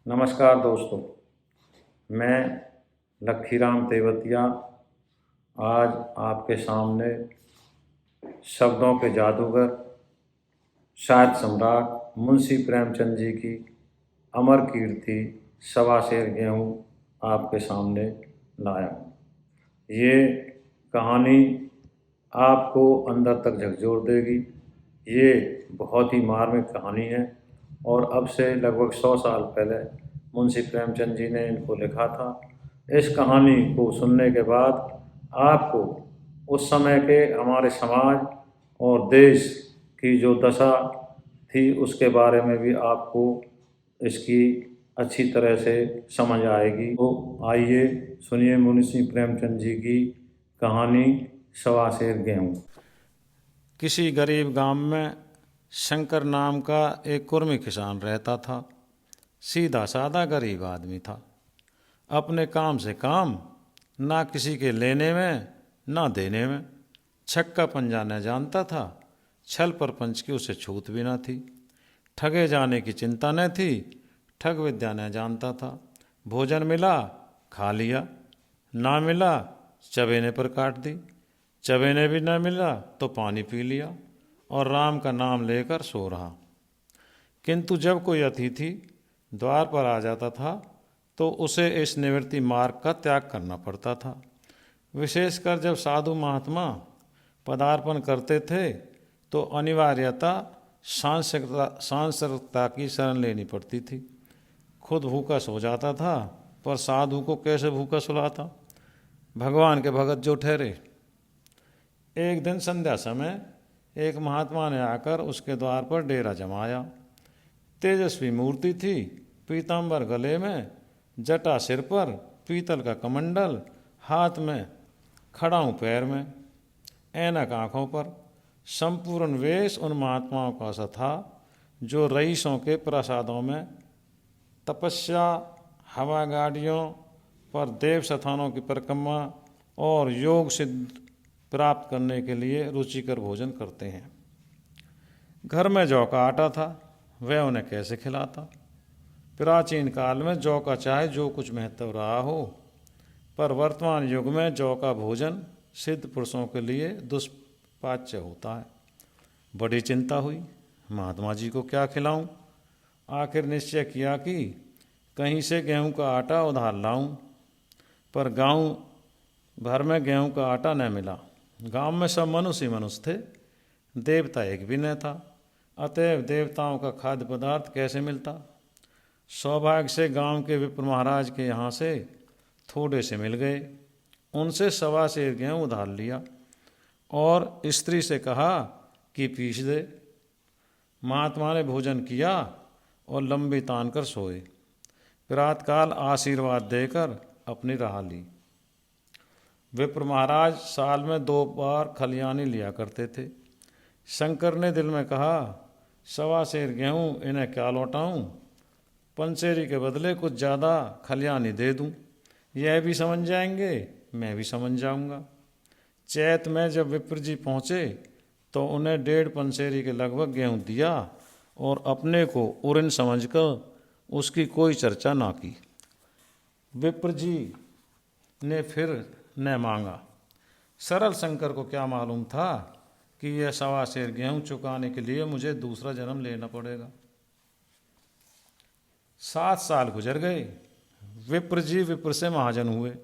नमस्कार दोस्तों, मैं लखीराम तेवतिया आज आपके सामने शब्दों के जादूगर, साहित्य सम्राट मुंशी प्रेमचंद जी की अमर कीर्ति सवा शेर गेहूँ आपके सामने लाया हूँ। ये कहानी आपको अंदर तक झकझोर देगी। ये बहुत ही मार्मिक कहानी है और अब से लगभग 100 साल पहले मुंशी प्रेमचंद जी ने इनको लिखा था। इस कहानी को सुनने के बाद आपको उस समय के हमारे समाज और देश की जो दशा थी उसके बारे में भी आपको इसकी अच्छी तरह से समझ आएगी। तो आइए सुनिए मुंशी प्रेमचंद जी की कहानी सवा शेर गेहूँ। किसी गरीब गांव में शंकर नाम का एक कुर्मी किसान रहता था। सीधा साधा गरीब आदमी था। अपने काम से काम, ना किसी के लेने में ना देने में। छक्का पंजा न जानता था, छल परपंच की उसे छूत भी न थी। ठगे जाने की चिंता न थी, ठग विद्या न जानता था। भोजन मिला खा लिया, ना मिला चबेने पर काट दी। चबेने भी न मिला तो पानी पी लिया और राम का नाम लेकर सो रहा। किंतु जब कोई अतिथि द्वार पर आ जाता था तो उसे इस निवृत्ति मार्ग का त्याग करना पड़ता था। विशेषकर जब साधु महात्मा पदार्पण करते थे तो अनिवार्यता सांसारिकता की शरण लेनी पड़ती थी। खुद भूखा सो जाता था पर साधु को कैसे भूखा सुलाता। भगवान के भगत जो ठहरे। एक दिन संध्या समय एक महात्मा ने आकर उसके द्वार पर डेरा जमाया। तेजस्वी मूर्ति थी, पीताम्बर गले में, जटा सिर पर, पीतल का कमंडल हाथ में, खड़ाऊं पैर में, ऐनक आँखों पर। संपूर्ण वेश उन महात्माओं का सा था जो रईसों के प्रसादों में तपस्या, हवा गाड़ियों पर देव स्थानों की परिक्रमा और योग सिद्ध प्राप्त करने के लिए रुचिकर भोजन करते हैं। घर में जौ का आटा था, वह उन्हें कैसे खिलाता। प्राचीन काल में जौ का चाहे जो कुछ महत्व रहा हो, पर वर्तमान युग में जौ का भोजन सिद्ध पुरुषों के लिए दुष्पाच्य होता है। बड़ी चिंता हुई, महात्मा जी को क्या खिलाऊं। आखिर निश्चय किया कि कहीं से गेहूं का आटा उधार लाऊं, पर गांव भर में गेहूं का आटा न मिला। गांव में सब मनुष्य ही मनुष्य थे, देवता एक भी न था। अतएव देवताओं का खाद्य पदार्थ कैसे मिलता। सौभाग्य से गांव के विप्र महाराज के यहाँ से थोड़े से मिल गए। उनसे सवा शेर गेहूं उधार लिया और स्त्री से कहा कि पीस दे। महात्मा ने भोजन किया और लंबी तान कर सोए। प्रातकाल आशीर्वाद देकर अपनी राह ली। विप्र महाराज साल में 2 बार खलियानी लिया करते थे। शंकर ने दिल में कहा, सवा शेर गेहूं इन्हें क्या लौटाऊं। पंसेरी के बदले कुछ ज़्यादा खलियानी दे दूं, यह भी समझ जाएंगे, मैं भी समझ जाऊंगा। चैत में जब विप्र जी पहुँचे तो उन्हें 1.5 पंसेरी के लगभग गेहूं दिया और अपने को उऋण समझकर उसकी कोई चर्चा ना की। विप्र जी ने फिर न मांगा। सरल शंकर को क्या मालूम था कि यह सवा शेर गेहूं चुकाने के लिए मुझे दूसरा जन्म लेना पड़ेगा। 7 साल गुजर गए। विप्र जी विप्र से महाजन हुए।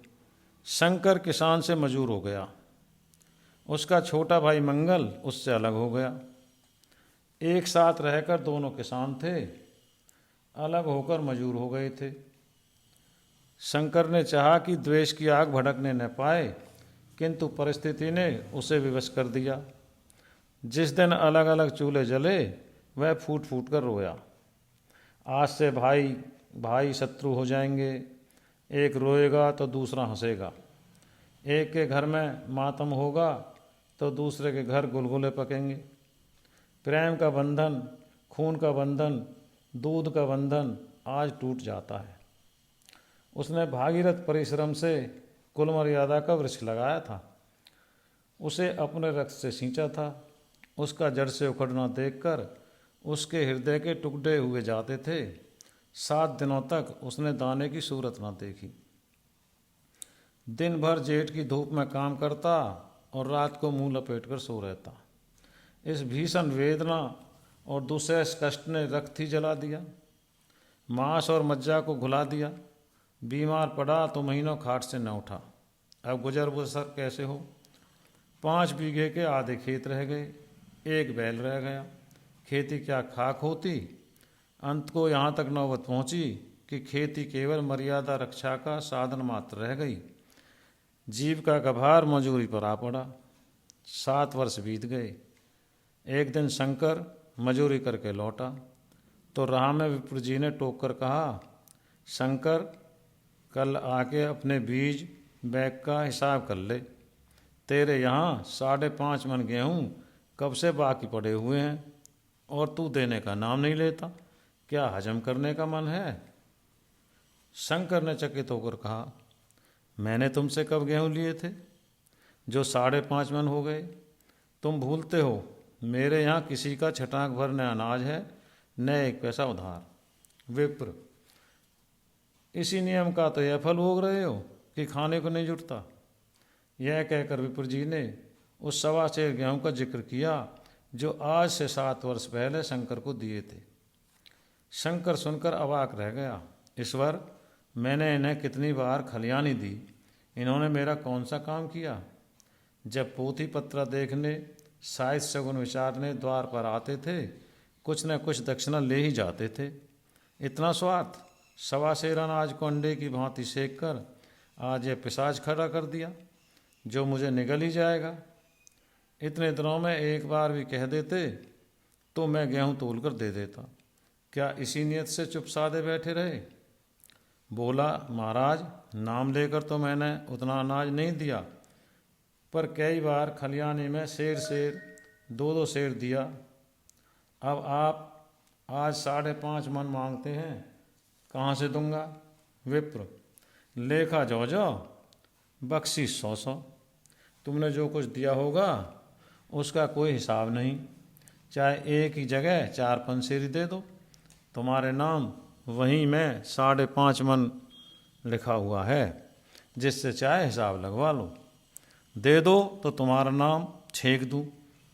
शंकर किसान से मजूर हो गया। उसका छोटा भाई मंगल उससे अलग हो गया। एक साथ रहकर दोनों किसान थे, अलग होकर मजूर हो गए थे। शंकर ने चाहा कि द्वेष की आग भड़कने न पाए, किंतु परिस्थिति ने उसे विवश कर दिया। जिस दिन अलग अलग चूल्हे जले वह फूट फूट कर रोया। आज से भाई भाई शत्रु हो जाएंगे। एक रोएगा तो दूसरा हंसेगा। एक के घर में मातम होगा तो दूसरे के घर गुलगुले पकेंगे। प्रेम का बंधन, खून का बंधन, दूध का बंधन आज टूट जाता है। उसने भागीरथ परिश्रम से कुल मर्यादा का वृक्ष लगाया था। उसे अपने रक्त से सींचा था। उसका जड़ से उखड़ना देखकर उसके हृदय के टुकड़े हुए जाते थे। 7 दिनों तक उसने दाने की सूरत न देखी। दिन भर जेठ की धूप में काम करता और रात को मुंह लपेट कर सो रहता। इस भीषण वेदना और दुस्सह कष्ट ने रक्त ही जला दिया, मांस और मज्जा को घुला दिया। बीमार पड़ा तो महीनों खाट से न उठा। अब गुजर बसर कैसे हो। 5 बीघे के आधे खेत रह गए, 1 बैल रह गया। खेती क्या खाक होती। अंत को यहाँ तक नौबत पहुँची कि खेती केवल मर्यादा रक्षा का साधन मात्र रह गई। जीव का गभार मजूरी पर आ पड़ा। 7 वर्ष बीत गए। एक दिन शंकर मजूरी करके लौटा तो राह में विप्र जी ने टोक कर कहा, शंकर, कल आके अपने बीज बैग का हिसाब कर ले। तेरे यहाँ 5.5 मन गेहूँ कब से बाकी पड़े हुए हैं और तू देने का नाम नहीं लेता। क्या हजम करने का मन है। शंकर ने चकित होकर कहा, मैंने तुमसे कब गेहूँ लिए थे जो 5.5 मन हो गए। तुम भूलते हो मेरे यहाँ किसी का छटाक भर न अनाज है, न 1 पैसा उधार। विप्र, इसी नियम का तो यह फल भोग रहे हो कि खाने को नहीं जुटता। यह कहकर विप्र जी ने उस 1.25 सेर गेहूँ का जिक्र किया जो आज से 7 वर्ष पहले शंकर को दिए थे। शंकर सुनकर अवाक रह गया। ईश्वर, मैंने इन्हें कितनी बार खलियानी दी, इन्होंने मेरा कौन सा काम किया। जब पोथी पत्र देखने, साहित्य सगुन विचारने द्वार पर आते थे, कुछ न कुछ दक्षिणा ले ही जाते थे। इतना स्वार्थ। 1.25 सेर अनाज को अंडे की भांति सेक कर आज ये पिशाच खड़ा कर दिया जो मुझे निगल ही जाएगा। इतने दिनों में एक बार भी कह देते तो मैं गेहूँ तोल कर दे देता। क्या इसी नियत से चुप साधे बैठे रहे। बोला, महाराज, नाम लेकर तो मैंने उतना अनाज नहीं दिया, पर कई बार खलियाने में सेर 2-2 सेर दिया। अब आप आज 5.5 मन मांगते हैं, कहाँ से दूंगा। विप्र, लेखा जो बख्शीश 100-100। तुमने जो कुछ दिया होगा उसका कोई हिसाब नहीं। चाहे एक ही जगह 4 पंसेरी दे दो, तुम्हारे नाम वहीं में 5.5 मन लिखा हुआ है, जिससे चाहे हिसाब लगवा लो। दे दो तो तुम्हारा नाम छेक दूँ,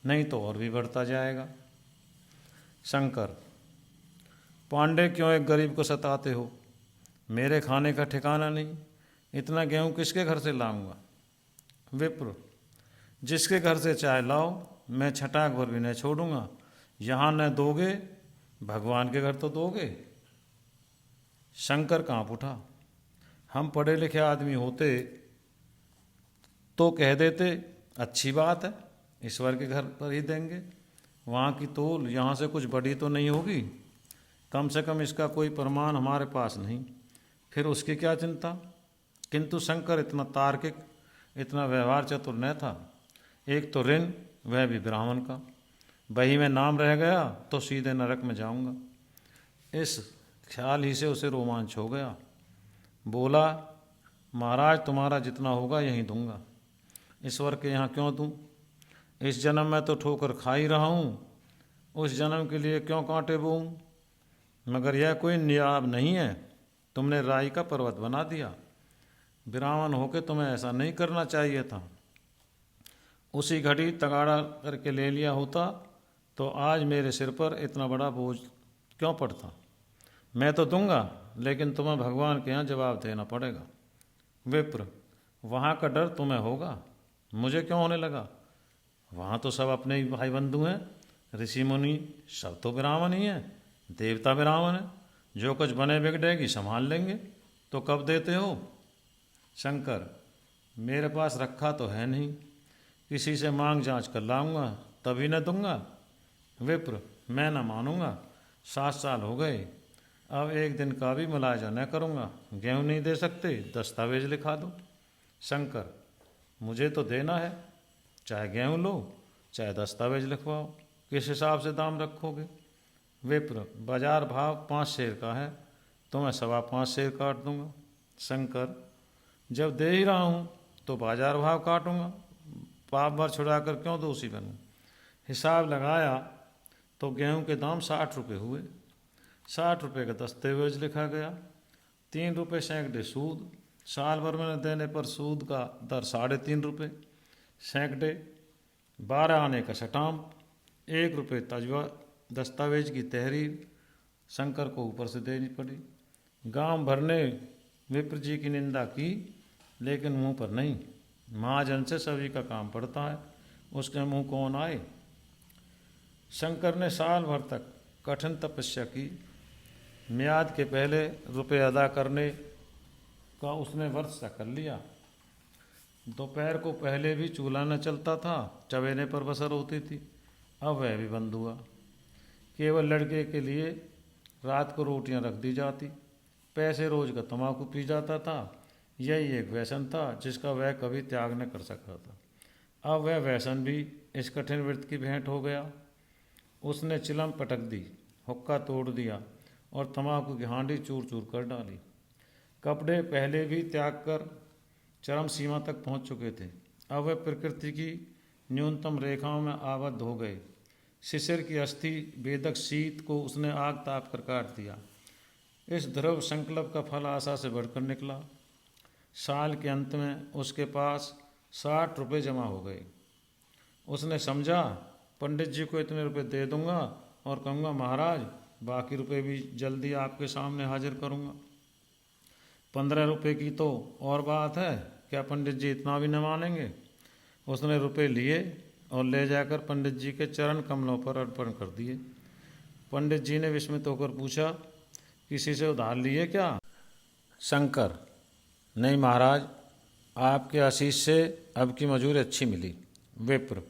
नहीं तो और भी बढ़ता जाएगा। शंकर, पांडे, क्यों एक गरीब को सताते हो। मेरे खाने का ठिकाना नहीं, इतना गेहूँ किसके घर से लाऊंगा। विप्र, जिसके घर से चाहे लाओ, मैं छटाक भर भी नहीं छोड़ूंगा। यहाँ न दोगे, भगवान के घर तो दोगे। शंकर काँप उठा। हम पढ़े लिखे आदमी होते तो कह देते, अच्छी बात है, ईश्वर के घर पर ही देंगे। वहाँ की तोल यहाँ से कुछ बड़ी तो नहीं होगी, कम से कम इसका कोई प्रमाण हमारे पास नहीं, फिर उसकी क्या चिंता। किंतु शंकर इतना तार्किक, इतना व्यवहार चतुर न था। एक तो ऋण, वह भी ब्राह्मण का, बही में नाम रह गया तो सीधे नरक में जाऊंगा। इस ख्याल ही से उसे रोमांच हो गया। बोला, महाराज, तुम्हारा जितना होगा यहीं दूंगा। ईश्वर के यहाँ क्यों दूं। इस जन्म में तो ठोकर खा ही रहा हूँ, उस जन्म के लिए क्यों कांटे बोऊं। मगर यह कोई नियाब नहीं है, तुमने राई का पर्वत बना दिया। ब्राह्मण होके तुम्हें ऐसा नहीं करना चाहिए था। उसी घड़ी तगाड़ा करके ले लिया होता तो आज मेरे सिर पर इतना बड़ा बोझ क्यों पड़ता। मैं तो दूंगा, लेकिन तुम्हें भगवान के यहाँ जवाब देना पड़ेगा। विप्र, वहाँ का डर तुम्हें होगा, मुझे क्यों होने लगा। वहाँ तो सब अपने ही भाई बंधु हैं, ऋषि मुनि सब तो ब्राह्मण ही हैं, देवता ब्राह्मण हैं, जो कुछ बने बिगड़ेगी संभाल लेंगे। तो कब देते हो। शंकर, मेरे पास रखा तो है नहीं, किसी से मांग जांच कर लाऊंगा तभी न दूंगा। विप्र, मैं न मानूंगा। 7 साल हो गए, अब एक दिन का भी मुलाजा न करूंगा। गेहूँ नहीं दे सकते, दस्तावेज लिखा दो। शंकर, मुझे तो देना है, चाहे गेहूँ लो चाहे दस्तावेज लिखवाओ, किस हिसाब से दाम रखोगे। विप्र, बाजार भाव 5 सेर का है, तो मैं 5.25 सेर काट दूंगा। शंकर, जब दे ही रहा हूँ तो बाजार भाव काटूंगा, पाप भर छुड़ा कर क्यों दोषी बनूं। हिसाब लगाया तो गेहूं के दाम 60 रुपये हुए। 60 रुपये का दस्तावेज लिखा गया। 3 रुपये सैकड़े सूद, साल भर में देने पर सूद का दर 3.5 रुपये सैकड़े, 12 आने का स्टाम्प, 1 रुपये तजवा दस्तावेज की तहरीर शंकर को ऊपर से देनी पड़ी। गांव भर ने विप्र जी की निंदा की, लेकिन मुंह पर नहीं। महाजन से सभी का काम पड़ता है, उसके मुंह कौन आए। शंकर ने साल भर तक कठिन तपस्या की। मियाद के पहले रुपये अदा करने का उसने वर्ष तक कर लिया। दोपहर को पहले भी चूल्हा न चलता था, चवेने पर बसर होती थी, अब वह भी बंद हुआ। केवल लड़के के लिए रात को रोटियां रख दी जाती, पैसे रोज का तम्बाकू पी जाता था। यही एक व्यसन था जिसका वह कभी त्याग न कर सकता था। अब वह व्यसन भी इस कठिन व्रत की भेंट हो गया। उसने चिलम पटक दी, हुक्का तोड़ दिया और तम्बाकू की हांडी चूर चूर कर डाली। कपड़े पहले भी त्याग कर चरम सीमा तक पहुंच चुके थे, अब वह प्रकृति की न्यूनतम रेखाओं में आबद्ध हो गए। शिशिर की अस्थि वेदक शीत को उसने आग ताप कर काट दिया। इस ध्रुव संकल्प का फल आशा से बढ़कर निकला। साल के अंत में उसके पास 60 रुपये जमा हो गए। उसने समझा, पंडित जी को इतने रुपये दे दूंगा और कहूँगा महाराज बाकी रुपये भी जल्दी आपके सामने हाजिर करूँगा। 15 रुपये की तो और बात है, क्या पंडित जी इतना भी न मानेंगे। उसने रुपये लिए और ले जाकर पंडित जी के चरण कमलों पर अर्पण कर दिए। पंडित जी ने विस्मित होकर पूछा, किसी से उधार लिए क्या। शंकर, नहीं महाराज, आपके आशीष से अब की मजूरी अच्छी मिली। विप्र,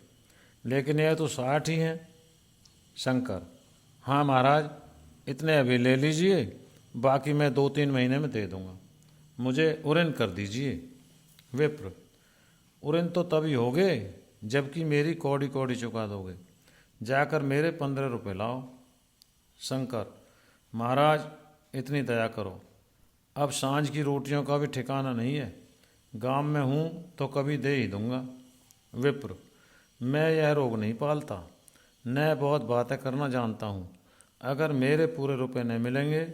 लेकिन यह तो 60 ही हैं। शंकर, हाँ महाराज, इतने अभी ले लीजिए, बाकी मैं 2-3 महीने में दे दूंगा। मुझे उऋण कर दीजिए। विप्र, उऋण तो तभी होगे जबकि मेरी कौड़ी कौड़ी चुका दोगे। जाकर मेरे 15 रुपये लाओ। शंकर, महाराज इतनी दया करो, अब सांझ की रोटियों का भी ठिकाना नहीं है। गांव में हूँ तो कभी दे ही दूंगा। विप्र, मैं यह रोग नहीं पालता, न बहुत बातें करना जानता हूँ। अगर मेरे पूरे रुपये नहीं मिलेंगे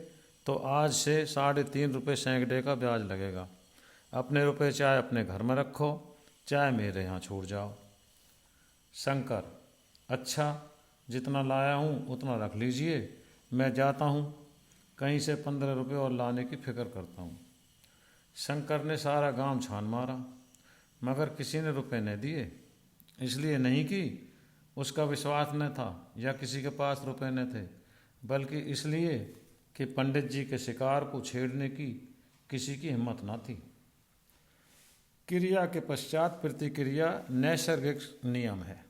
तो आज से 3.5 रुपये सैकड़े का ब्याज लगेगा। अपने रुपये चाहे अपने घर में रखो, चाहे मेरे यहाँ छोड़ जाओ। शंकर, अच्छा, जितना लाया हूँ उतना रख लीजिए, मैं जाता हूँ, कहीं से 15 रुपये और लाने की फिक्र करता हूँ। शंकर ने सारा गांव छान मारा, मगर किसी ने रुपये न दिए। इसलिए नहीं कि उसका विश्वास न था या किसी के पास रुपये न थे, बल्कि इसलिए कि पंडित जी के शिकार को छेड़ने की किसी की हिम्मत न थी। क्रिया के पश्चात प्रतिक्रिया नैसर्गिक नियम है।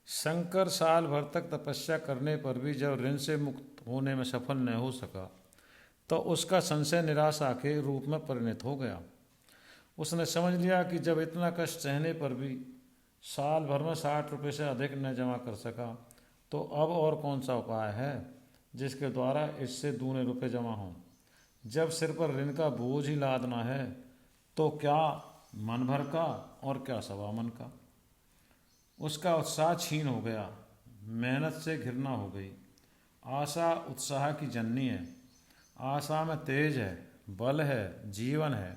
शंकर साल भर तक तपस्या करने पर भी जब ऋण से मुक्त होने में सफल न हो सका तो उसका संशय निराशा के रूप में परिणत हो गया। उसने समझ लिया कि जब इतना कष्ट सहने पर भी साल भर में 60 रुपये से अधिक न जमा कर सका तो अब और कौन सा उपाय है जिसके द्वारा इससे दूने रुपये जमा हों। जब सिर पर ऋण का बोझ ही लादना है तो क्या मन भर का और क्या सवा मन का। उसका उत्साह छीन हो गया, मेहनत से घृणा हो गई। आशा उत्साह की जननी है, आशा में तेज है, बल है, जीवन है।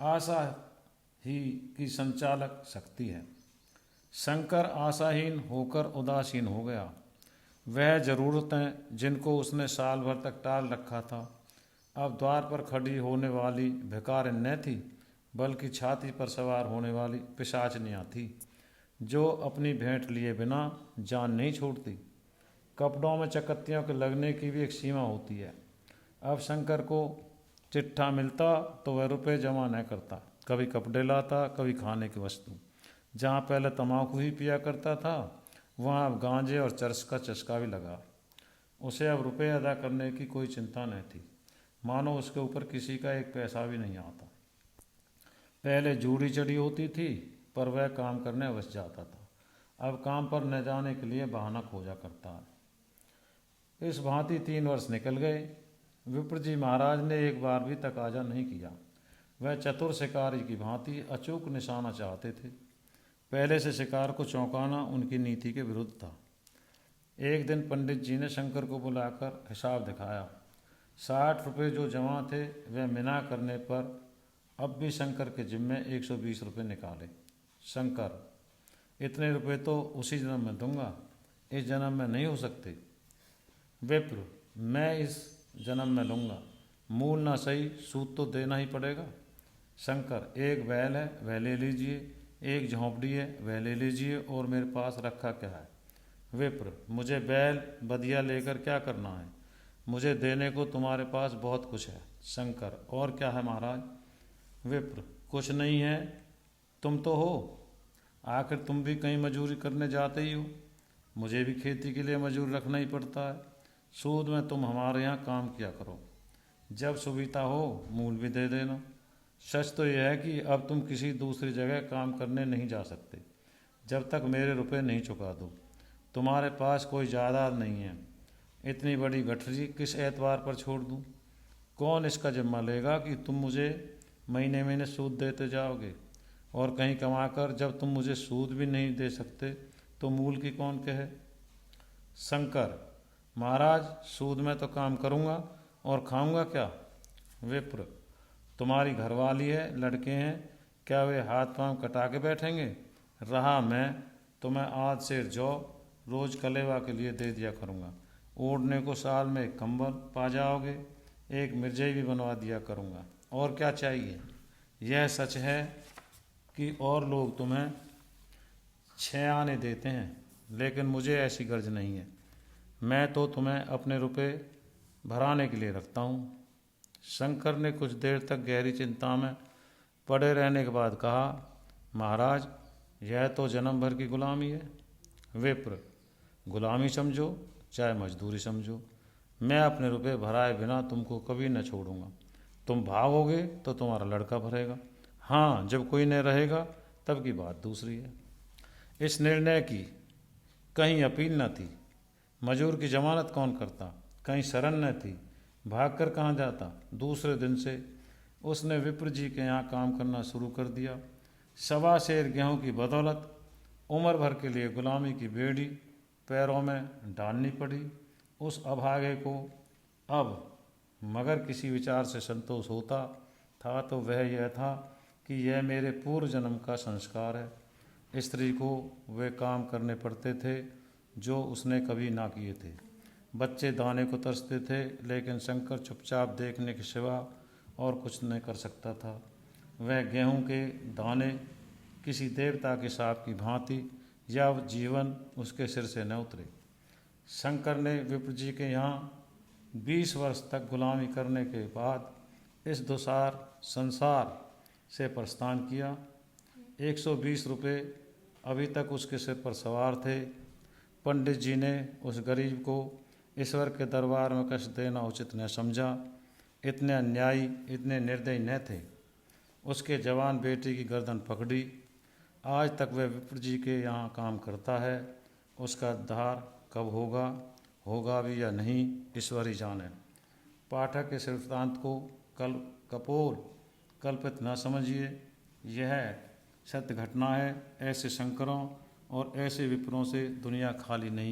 आशा ही की संचालक शक्ति है। शंकर आशाहीन होकर उदासीन हो गया। वह जरूरतें जिनको उसने साल भर तक टाल रखा था अब द्वार पर खड़ी होने वाली भिखारिन न थी, बल्कि छाती पर सवार होने वाली पिशाचनियाँ थी जो अपनी भेंट लिए बिना जान नहीं छोड़ती। कपड़ों में चकत्तियों के लगने की भी एक सीमा होती है। अब शंकर को चिट्ठा मिलता तो वह रुपये जमा न करता, कभी कपड़े लाता, कभी खाने की वस्तु। जहाँ पहले तम्बाकू ही पिया करता था वहाँ अब गांजे और चरस का चस्का भी लगा। उसे अब रुपये अदा करने की कोई चिंता न थी, मानो उसके ऊपर किसी का एक पैसा भी नहीं आता। पहले जूड़ी चढ़ी होती थी पर वह काम करने अवश्य जाता था, अब काम पर न जाने के लिए बहाना खोजा करता है। इस भांति 3 वर्ष निकल गए। विप्र जी महाराज ने एक बार भी तकाजा नहीं किया। वह चतुर शिकारी की भांति अचूक निशाना चाहते थे। पहले से शिकार को चौंकाना उनकी नीति के विरुद्ध था। एक दिन पंडित जी ने शंकर को बुलाकर हिसाब दिखाया। 60 रुपये जो जमा थे वह मिना करने पर अब भी शंकर के जिम्मे 120 रुपये निकाले। शंकर, इतने रुपए तो उसी जन्म में दूंगा, इस जन्म में नहीं हो सकते। विप्र, मैं इस जन्म में लूँगा, मूल ना सही सूद तो देना ही पड़ेगा। शंकर, एक बैल है वह ले लीजिए, एक झोंपड़ी है वह ले लीजिए, और मेरे पास रखा क्या है। विप्र, मुझे बैल बदिया लेकर क्या करना है, मुझे देने को तुम्हारे पास बहुत कुछ है। शंकर, और क्या है महाराज। विप्र, कुछ नहीं है, तुम तो हो, आखिर तुम भी कहीं मजूरी करने जाते ही हो, मुझे भी खेती के लिए मजूर रखना ही पड़ता है। सूद में तुम हमारे यहाँ काम किया करो, जब सुविधा हो मूल भी दे देना। सच तो यह है कि अब तुम किसी दूसरी जगह काम करने नहीं जा सकते जब तक मेरे रुपए नहीं चुका दो। तुम्हारे पास कोई जायदाद नहीं है, इतनी बड़ी गठरी किस एतबार पर छोड़ दूँ। कौन इसका जिम्मा लेगा कि तुम मुझे महीने महीने सूद देते जाओगे, और कहीं कमाकर जब तुम मुझे सूद भी नहीं दे सकते तो मूल की कौन कहे। शंकर, महाराज सूद में तो काम करूँगा और खाऊंगा क्या। विप्र, तुम्हारी घरवाली है, लड़के हैं, क्या वे हाथ पांव कटा के बैठेंगे। रहा मैं, तो मैं आज से जौ रोज कलेवा के लिए दे दिया करूँगा, ओढ़ने को साल में एक कंबल पा जाओगे, एक मिर्जई भी बनवा दिया करूँगा, और क्या चाहिए। यह सच है कि और लोग तुम्हें 6 आने देते हैं, लेकिन मुझे ऐसी गर्ज नहीं है, मैं तो तुम्हें अपने रुपए भराने के लिए रखता हूँ। शंकर ने कुछ देर तक गहरी चिंता में पड़े रहने के बाद कहा, महाराज यह तो जन्म भर की गुलामी है। विप्र, गुलामी समझो चाहे मजदूरी समझो, मैं अपने रुपए भराए बिना तुमको कभी न छोड़ूंगा। तुम भागोगे तो तुम्हारा लड़का भरेगा, हाँ जब कोई न रहेगा तब की बात दूसरी है। इस निर्णय की कहीं अपील न थी, मजूर की जमानत कौन करता, कहीं शरण न थी, भागकर कहाँ जाता। दूसरे दिन से उसने विप्र जी के यहाँ काम करना शुरू कर दिया। 1.25 सेर गेहूँ की बदौलत उम्र भर के लिए गुलामी की बेड़ी पैरों में डालनी पड़ी। उस अभागे को अब मगर किसी विचार से संतोष होता था तो वह यह था कि यह मेरे पूर्व जन्म का संस्कार है। स्त्री को वे काम करने पड़ते थे जो उसने कभी ना किए थे। बच्चे दाने को तरसते थे, लेकिन शंकर चुपचाप देखने के सिवा और कुछ नहीं कर सकता था। वह गेहूं के दाने किसी देवता के साप की भांति या जीवन उसके सिर से न उतरे। शंकर ने विप्र जी के यहाँ 20 वर्ष तक गुलामी करने के बाद इस दुसार संसार से प्रस्थान किया। 120 रुपये अभी तक उसके सिर पर सवार थे। पंडित जी ने उस गरीब को ईश्वर के दरबार में कष्ट देना उचित न समझा। इतने अन्यायी, इतने निर्दयी न थे। उसके जवान बेटे की गर्दन पकड़ी। आज तक वह विप्र जी के यहाँ काम करता है। उसका उद्धार कब होगा, होगा भी या नहीं, ईश्वर ही जाने। पाठक इस वृत्तांत को कपोल कल्पित न समझिए, यह सत्य घटना है। ऐसे शंकरों और ऐसे विप्रों से दुनिया खाली नहीं